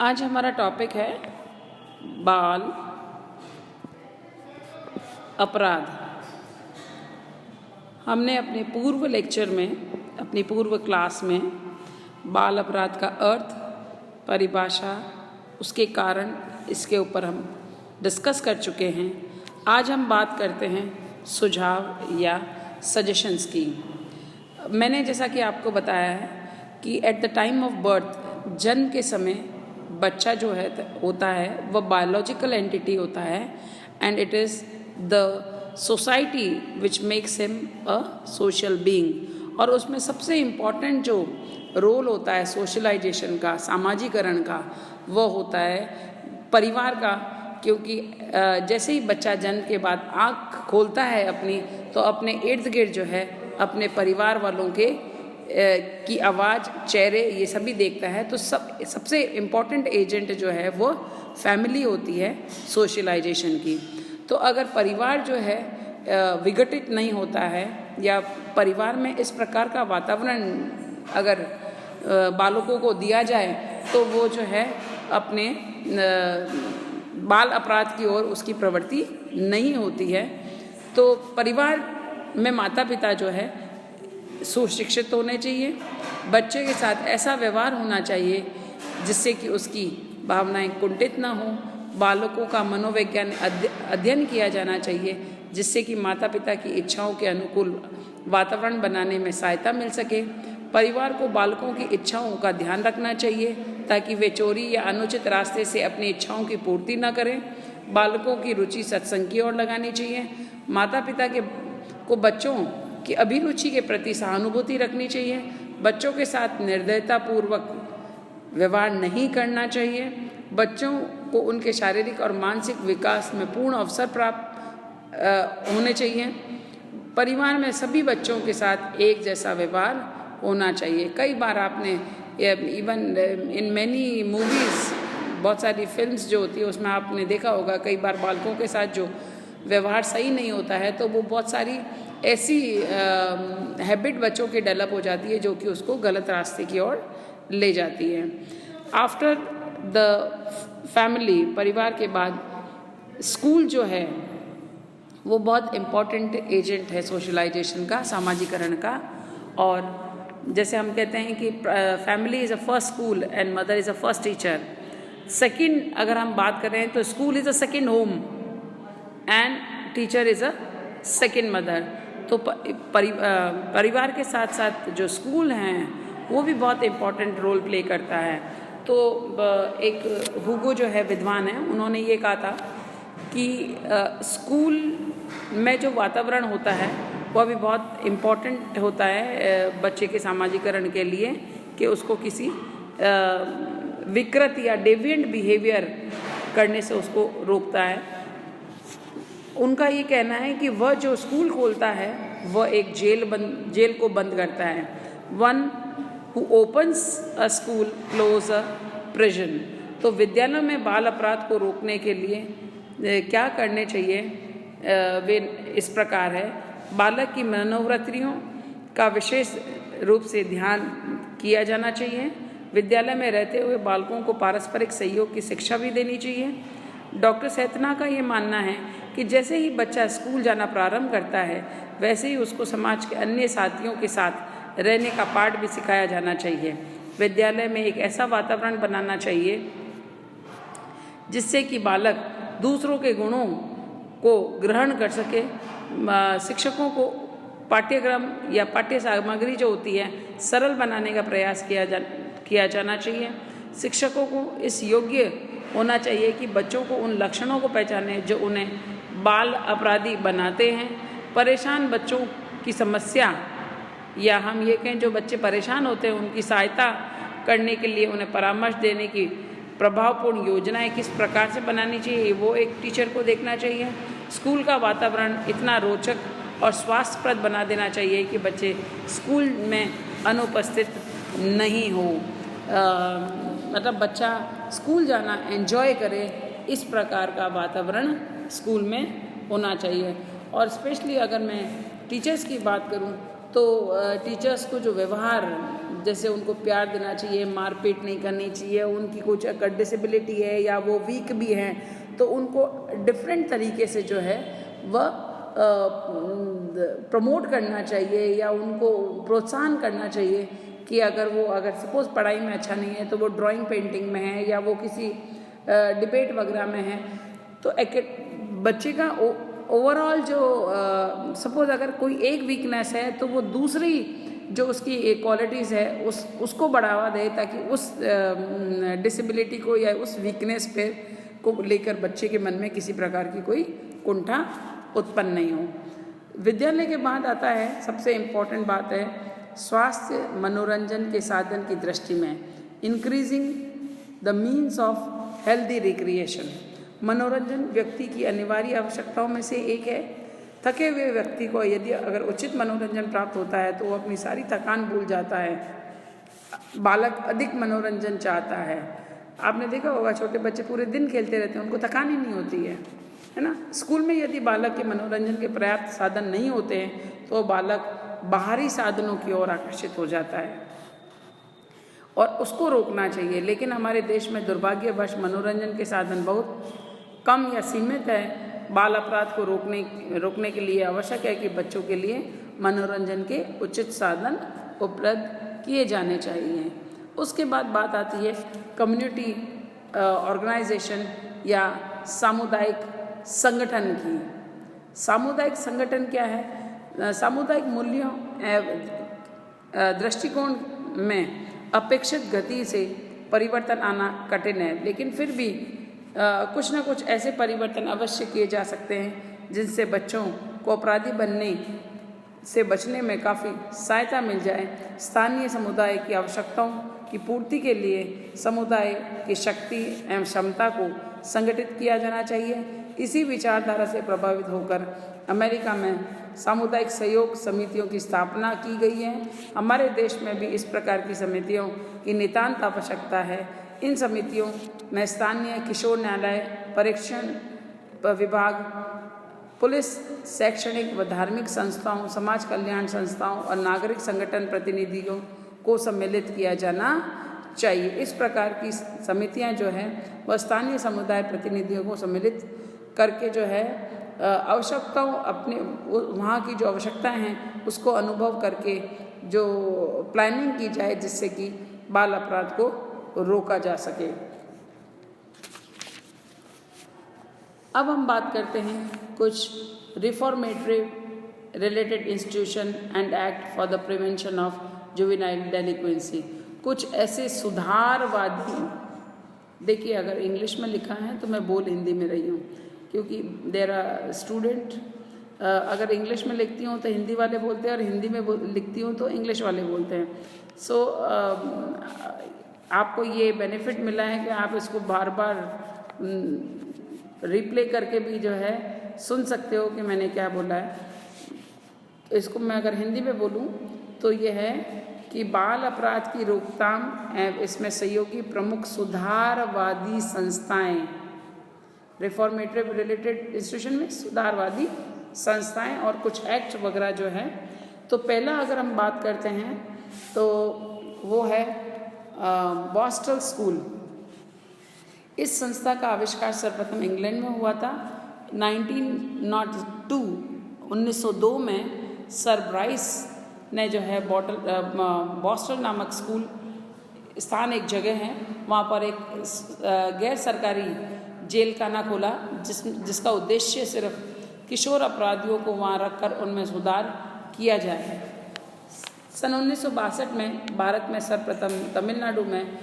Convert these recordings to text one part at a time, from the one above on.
आज हमारा टॉपिक है बाल अपराध। हमने अपने पूर्व लेक्चर में, अपनी पूर्व क्लास में बाल अपराध का अर्थ, परिभाषा, उसके कारण, इसके ऊपर हम डिस्कस कर चुके हैं। आज हम बात करते हैं सुझाव या सजेशंस की। मैंने जैसा कि आपको बताया है कि at the time of birth, जन्म के समय बच्चा जो है होता है वह बायोलॉजिकल एंटिटी होता है and it is the society which makes him a social being. और उसमें सबसे इम्पॉर्टेंट जो रोल होता है सोशलाइजेशन का, सामाजिकरण का, वह होता है परिवार का। क्योंकि जैसे ही बच्चा जन्म के बाद आँख खोलता है अपनी, तो अपने इर्द गिर्द जो है अपने परिवार वालों के की आवाज़, चेहरे, ये सभी देखता है। तो सबसे इम्पॉर्टेंट एजेंट जो है वो फैमिली होती है सोशलाइजेशन की। तो अगर परिवार जो है विघटित नहीं होता है या परिवार में इस प्रकार का वातावरण अगर बालकों को दिया जाए तो वो जो है अपने बाल अपराध की ओर उसकी प्रवृत्ति नहीं होती है। तो परिवार में माता पिता जो है सुशिक्षित होने चाहिए। बच्चे के साथ ऐसा व्यवहार होना चाहिए जिससे कि उसकी भावनाएं कुंठित ना हो। बालकों का मनोविज्ञान अध्ययन किया जाना चाहिए जिससे कि माता पिता की इच्छाओं के अनुकूल वातावरण बनाने में सहायता मिल सके। परिवार को बालकों की इच्छाओं का ध्यान रखना चाहिए ताकि वे चोरी या अनुचित रास्ते से अपनी इच्छाओं की पूर्ति न करें। बालकों की रुचि सत्संग की ओर लगानी चाहिए। माता पिता को बच्चों की अभिरुचि के प्रति सहानुभूति रखनी चाहिए। बच्चों के साथ निर्दयतापूर्वक व्यवहार नहीं करना चाहिए। बच्चों को उनके शारीरिक और मानसिक विकास में पूर्ण अवसर प्राप्त होने चाहिए। परिवार में सभी बच्चों के साथ एक जैसा व्यवहार होना चाहिए। कई बार आपने इवन इन मैनी मूवीज़, बहुत सारी फिल्म्स जो होती है उसमें आपने देखा होगा, कई बार बालकों के साथ जो व्यवहार सही नहीं होता है तो वो बहुत सारी ऐसी हैबिट बच्चों की डेवलप हो जाती है जो कि उसको गलत रास्ते की ओर ले जाती है। आफ्टर द फैमिली, परिवार के बाद स्कूल जो है वो बहुत इम्पॉर्टेंट एजेंट है सोशलाइजेशन का, सामाजिकरण का। और जैसे हम कहते हैं कि family is a first school and mother is a first teacher. Second अगर हम बात करें तो school is a second home and teacher is a second mother. तो परिवार के साथ साथ जो स्कूल हैं वो भी बहुत इम्पॉर्टेंट रोल प्ले करता है। तो एक हुगो जो है विद्वान है, उन्होंने ये कहा था कि स्कूल में जो वातावरण होता है वह भी बहुत इम्पॉर्टेंट होता है बच्चे के सामाजिकरण के लिए, कि उसको किसी विकृत या डेविएंट बिहेवियर करने से उसको रोकता है। उनका ये कहना है कि वह जो स्कूल खोलता है वह एक जेल को बंद करता है। One who opens a school close a prison. तो विद्यालयों में बाल अपराध को रोकने के लिए क्या करने चाहिए, वे इस प्रकार है। बालक की मनोवृत्तियों का विशेष रूप से ध्यान किया जाना चाहिए। विद्यालय में रहते हुए बालकों को पारस्परिक सहयोग की शिक्षा भी देनी चाहिए। डॉक्टर सैतना का ये मानना है कि जैसे ही बच्चा स्कूल जाना प्रारंभ करता है वैसे ही उसको समाज के अन्य साथियों के साथ रहने का पाठ भी सिखाया जाना चाहिए। विद्यालय में एक ऐसा वातावरण बनाना चाहिए जिससे कि बालक दूसरों के गुणों को ग्रहण कर सके। शिक्षकों को पाठ्यक्रम या पाठ्य सामग्री जो होती है सरल बनाने का प्रयास किया जाना चाहिए। शिक्षकों को इस योग्य होना चाहिए कि बच्चों को उन लक्षणों को पहचाने जो उन्हें बाल अपराधी बनाते हैं। परेशान बच्चों की समस्या, या हम ये कहें जो बच्चे परेशान होते हैं उनकी सहायता करने के लिए उन्हें परामर्श देने की प्रभावपूर्ण योजनाएं किस प्रकार से बनानी चाहिए, वो एक टीचर को देखना चाहिए। स्कूल का वातावरण इतना रोचक और स्वास्थ्यप्रद बना देना चाहिए कि बच्चे स्कूल में अनुपस्थित नहीं हो, मतलब बच्चा स्कूल जाना एंजॉय करे, इस प्रकार का वातावरण स्कूल में होना चाहिए। और स्पेशली अगर मैं टीचर्स की बात करूं तो टीचर्स को जो व्यवहार, जैसे उनको प्यार देना चाहिए, मारपीट नहीं करनी चाहिए, उनकी कुछ अगर डिसेबिलिटी है या वो वीक भी हैं तो उनको डिफरेंट तरीके से जो है वह प्रमोट करना चाहिए या उनको प्रोत्साहन करना चाहिए कि अगर सपोज़ पढ़ाई में अच्छा नहीं है तो वो ड्राइंग पेंटिंग में है या वो किसी डिबेट वगैरह में है, तो बच्चे का ओवरऑल जो सपोज़ अगर कोई एक वीकनेस है तो वो दूसरी जो उसकी क्वालिटीज़ है उसको बढ़ावा दे, ताकि उस डिसेबिलिटी को या उस वीकनेस पे को लेकर बच्चे के मन में किसी प्रकार की कोई कुंठा उत्पन्न नहीं हो। विद्यालय के बाद आता है, सबसे इम्पोर्टेंट बात है, स्वास्थ्य मनोरंजन के साधन की दृष्टि में increasing the means of healthy recreation. मनोरंजन व्यक्ति की अनिवार्य आवश्यकताओं में से एक है। थके हुए व्यक्ति को यदि अगर उचित मनोरंजन प्राप्त होता है तो वो अपनी सारी थकान भूल जाता है। बालक अधिक मनोरंजन चाहता है। आपने देखा होगा छोटे बच्चे पूरे दिन खेलते रहते हैं, उनको थकान ही नहीं होती है ना। स्कूल में यदि बालक के मनोरंजन के पर्याप्त साधन नहीं होते हैं तो बालक बाहरी साधनों की ओर आकर्षित हो जाता है और उसको रोकना चाहिए। लेकिन हमारे देश में दुर्भाग्यवश मनोरंजन के साधन बहुत कम या सीमित है। बाल अपराध को रोकने के लिए आवश्यक है कि बच्चों के लिए मनोरंजन के उचित साधन उपलब्ध किए जाने चाहिए। उसके बाद बात आती है कम्युनिटी ऑर्गेनाइजेशन या सामुदायिक संगठन की। सामुदायिक संगठन क्या है? सामुदायिक मूल्यों दृष्टिकोण में अपेक्षित गति से परिवर्तन आना कठिन है, लेकिन फिर भी कुछ ना कुछ ऐसे परिवर्तन अवश्य किए जा सकते हैं जिनसे बच्चों को अपराधी बनने से बचने में काफ़ी सहायता मिल जाए। स्थानीय समुदाय की आवश्यकताओं की पूर्ति के लिए समुदाय की शक्ति एवं क्षमता को संगठित किया जाना चाहिए। इसी विचारधारा से प्रभावित होकर अमेरिका में सामुदायिक सहयोग समितियों की स्थापना की गई है। हमारे देश में भी इस प्रकार की समितियों की नितांत आवश्यकता है। इन समितियों में स्थानीय किशोर न्यायालय, परीक्षण विभाग, पुलिस, शैक्षणिक व धार्मिक संस्थाओं, समाज कल्याण संस्थाओं और नागरिक संगठन प्रतिनिधियों को सम्मिलित किया जाना चाहिए। इस प्रकार की समितियां जो है वह स्थानीय समुदाय प्रतिनिधियों को सम्मिलित करके जो है आवश्यकताओं अपने वहाँ की जो आवश्यकताएं हैं उसको अनुभव करके जो प्लानिंग की जाए जिससे कि बाल अपराध को रोका जा सके। अब हम बात करते हैं कुछ reformatory related institution and act for the prevention of juvenile delinquency. कुछ ऐसे सुधारवादी, देखिए अगर इंग्लिश में लिखा है तो मैं बोल हिंदी में रही हूँ क्योंकि देयर आर स्टूडेंट, अगर इंग्लिश में लिखती हूँ तो हिंदी वाले बोलते हैं और हिंदी में लिखती हूँ तो इंग्लिश वाले बोलते हैं। सो आपको ये बेनिफिट मिला है कि आप इसको बार बार रिप्ले करके भी जो है सुन सकते हो कि मैंने क्या बोला है। तो इसको मैं अगर हिंदी में बोलूँ तो ये है कि बाल अपराध की रोकथाम एवं इसमें सहयोगी प्रमुख सुधारवादी संस्थाएं, रिफॉर्मेटरी रिलेटेड इंस्टीट्यूशन में सुधारवादी संस्थाएं और कुछ एक्ट वगैरह जो है। तो पहला अगर हम बात करते हैं तो वो है बॉस्टल स्कूल। इस संस्था का आविष्कार सर्वप्रथम इंग्लैंड में हुआ था 1902 में सर ब्राइस ने जो है बॉस्टल नामक स्कूल स्थान एक जगह है वहाँ पर एक गैर सरकारी जेल खाना खोला जिसका उद्देश्य सिर्फ किशोर अपराधियों को वहाँ रखकर उनमें सुधार किया जाए। सन 1962 में भारत में सर्वप्रथम तमिलनाडु में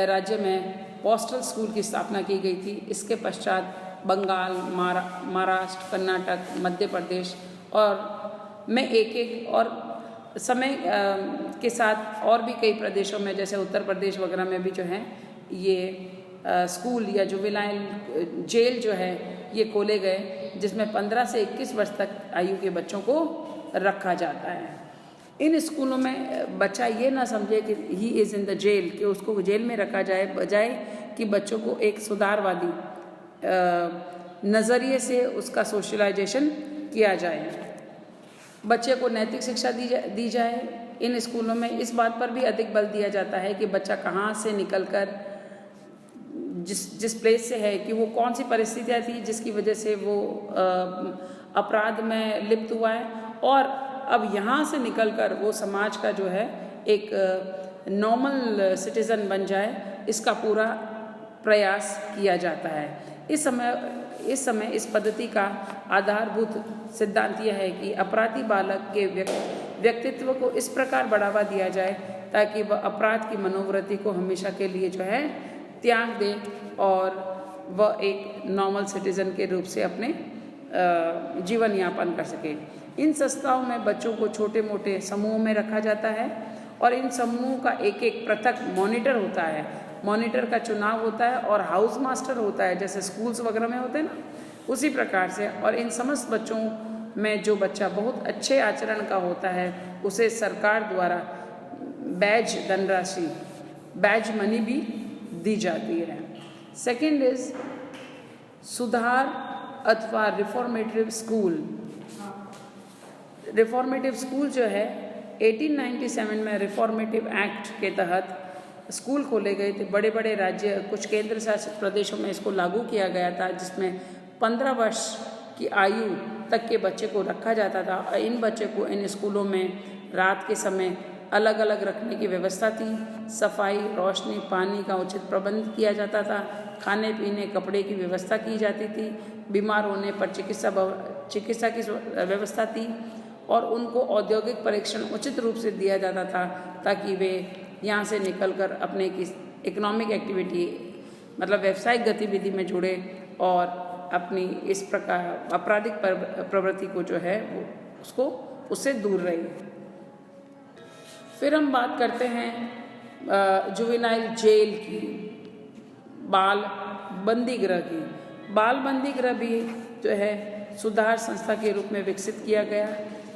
राज्य में बॉस्टल स्कूल की स्थापना की गई थी। इसके पश्चात बंगाल, महाराष्ट्र, कर्नाटक, मध्य प्रदेश और में एक और समय के साथ और भी कई प्रदेशों में जैसे उत्तर प्रदेश वगैरह में भी जो है ये स्कूल या जुवेनाइल जेल जो है ये खोले गए जिसमें 15 से 21 वर्ष तक आयु के बच्चों को रखा जाता है। इन स्कूलों में बच्चा ये ना समझे कि he is in the jail, कि उसको जेल में रखा जाए, बजाय कि बच्चों को एक सुधारवादी नज़रिए से उसका सोशलाइजेशन किया जाए। बच्चे को नैतिक शिक्षा दी जाए। इन स्कूलों में इस बात पर भी अधिक बल दिया जाता है कि बच्चा कहाँ से निकलकर जिस प्लेस से है कि वो कौन सी परिस्थितियाँ थी जिसकी वजह से वो अपराध में लिप्त हुआ है, और अब यहाँ से निकलकर वो समाज का जो है एक नॉर्मल सिटीज़न बन जाए, इसका पूरा प्रयास किया जाता है। इस समय इस पद्धति का आधारभूत सिद्धांत यह है कि अपराधी बालक के व्यक्तित्व को इस प्रकार बढ़ावा दिया जाए ताकि वह अपराध की मनोवृत्ति को हमेशा के लिए जो है त्याग दे और वह एक नॉर्मल सिटीज़न के रूप से अपने जीवन यापन कर सके। इन संस्थाओं में बच्चों को छोटे मोटे समूहों में रखा जाता है और इन समूहों का एक एक पृथक मॉनिटर होता है। मॉनिटर का चुनाव होता है और हाउस मास्टर होता है, जैसे स्कूल्स वगैरह में होते हैं ना, उसी प्रकार से। और इन समस्त बच्चों में जो बच्चा बहुत अच्छे आचरण का होता है उसे सरकार द्वारा बैज धनराशि, बैज मनी भी दी जाती है। सेकंड इज सुधार अथवा रिफॉर्मेटिव स्कूल। रिफॉर्मेटिव स्कूल जो है 1897 में रिफॉर्मेटिव एक्ट के तहत स्कूल खोले गए थे। बड़े बड़े राज्य, कुछ केंद्र शासित प्रदेशों में इसको लागू किया गया था, जिसमें 15 वर्ष की आयु तक के बच्चे को रखा जाता था। इन बच्चे को इन स्कूलों में रात के समय अलग अलग रखने की व्यवस्था थी। सफाई, रोशनी, पानी का उचित प्रबंध किया जाता था। खाने पीने, कपड़े की व्यवस्था की जाती थी। बीमार होने पर चिकित्सा की व्यवस्था थी और उनको औद्योगिक परीक्षण उचित रूप से दिया जाता था ताकि वे यहाँ से निकलकर अपने की इकोनॉमिक एक्टिविटी, मतलब व्यावसायिक गतिविधि में जुड़े और अपनी इस प्रकार आपराधिक प्रवृत्ति को जो है वो उससे दूर रहे। फिर हम बात करते हैं जुवेनाइल जेल की, बाल बंदी गृह की। बाल बंदी गृह भी जो है सुधार संस्था के रूप में विकसित किया गया।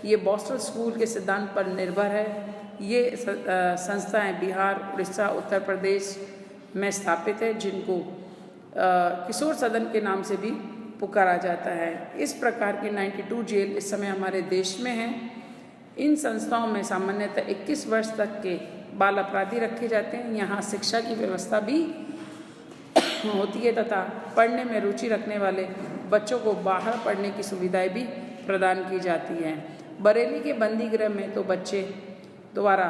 ये बोस्टन स्कूल के सिद्धांत पर निर्भर है। ये संस्थाएं बिहार, उड़ीसा, उत्तर प्रदेश में स्थापित है, जिनको किशोर सदन के नाम से भी पुकारा जाता है। इस प्रकार की 92 जेल इस समय हमारे देश में हैं। इन संस्थाओं में सामान्यतः 21 वर्ष तक के बाल अपराधी रखे जाते हैं। यहाँ शिक्षा की व्यवस्था भी होती है तथा पढ़ने में रुचि रखने वाले बच्चों को बाहर पढ़ने की सुविधाएं भी प्रदान की जाती हैं। बरेली के बंदी गृह में तो बच्चे द्वारा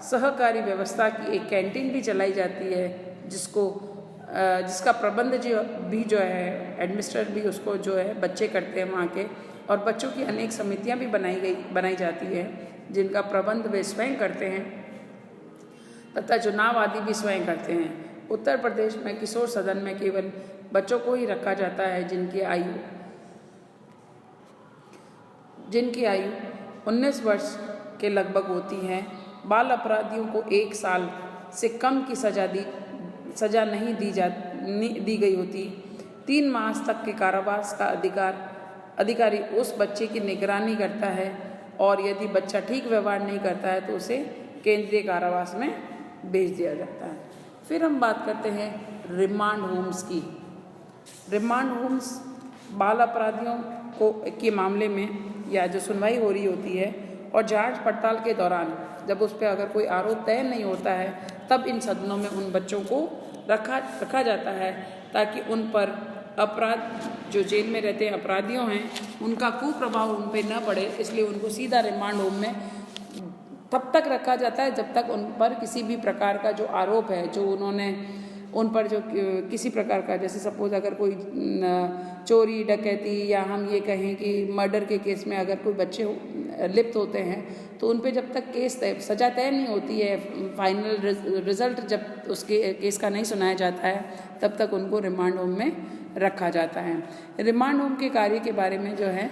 सहकारी व्यवस्था की एक कैंटीन भी चलाई जाती है, जिसका प्रबंध जो है एडमिनिस्ट्रेटर भी उसको जो है बच्चे करते हैं वहाँ के। और बच्चों की अनेक समितियाँ भी बनाई जाती है जिनका प्रबंध वे स्वयं करते हैं तथा चुनाव आदि भी स्वयं करते हैं। उत्तर प्रदेश में किशोर सदन में केवल बच्चों को ही रखा जाता है जिनकी आयु 19 वर्ष के लगभग होती है। बाल अपराधियों को 1 साल से कम की सजा नहीं दी गई होती। 3 मास तक के कारावास का अधिकारी उस बच्चे की निगरानी करता है और यदि बच्चा ठीक व्यवहार नहीं करता है तो उसे केंद्रीय कारावास में भेज दिया जाता है। फिर हम बात करते हैं रिमांड होम्स की। रिमांड होम्स बाल अपराधियों के मामले में या जो सुनवाई हो रही होती है और जांच पड़ताल के दौरान जब उस पर अगर कोई आरोप तय नहीं होता है तब इन सदनों में उन बच्चों को रखा जाता है ताकि उन पर अपराध जो जेल में रहते हैं अपराधियों हैं उनका कुप्रभाव उन पर न पड़े। इसलिए उनको सीधा रिमांड होम में तब तक रखा जाता है जब तक उन पर किसी भी प्रकार का जो आरोप है, जो उन्होंने उन पर जो किसी प्रकार का, जैसे सपोज अगर कोई चोरी डकैती या हम ये कहें कि मर्डर के केस में अगर कोई बच्चे लिप्त होते हैं तो उन पे जब तक सजा तय नहीं होती है, फाइनल रिजल्ट जब उसके केस का नहीं सुनाया जाता है तब तक उनको रिमांड होम में रखा जाता है। रिमांड होम के कार्य के बारे में जो है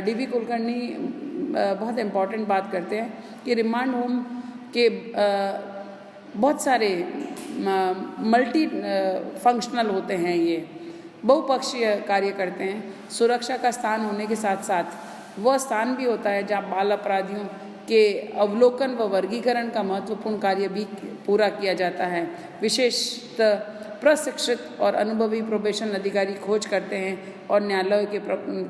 डी.वी. कुलकर्णी बहुत इम्पॉर्टेंट बात करते हैं कि रिमांड होम के बहुत सारे मल्टी फंक्शनल होते हैं, ये बहुपक्षीय कार्य करते हैं। सुरक्षा का स्थान होने के साथ साथ वह स्थान भी होता है जहाँ बाल अपराधियों के अवलोकन व वर्गीकरण का महत्वपूर्ण कार्य भी पूरा किया जाता है। विशेषतः प्रशिक्षित और अनुभवी प्रोबेशन अधिकारी खोज करते हैं और न्यायालय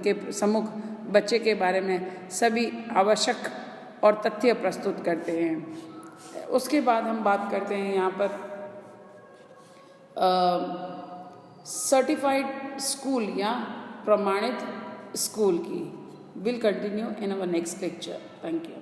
के सम्मुख बच्चे के बारे में सभी आवश्यक और तथ्य प्रस्तुत करते हैं। उसके बाद हम बात करते हैं यहाँ पर सर्टिफाइड स्कूल या प्रमाणित स्कूल की। Will continue in our next lecture. Thank you.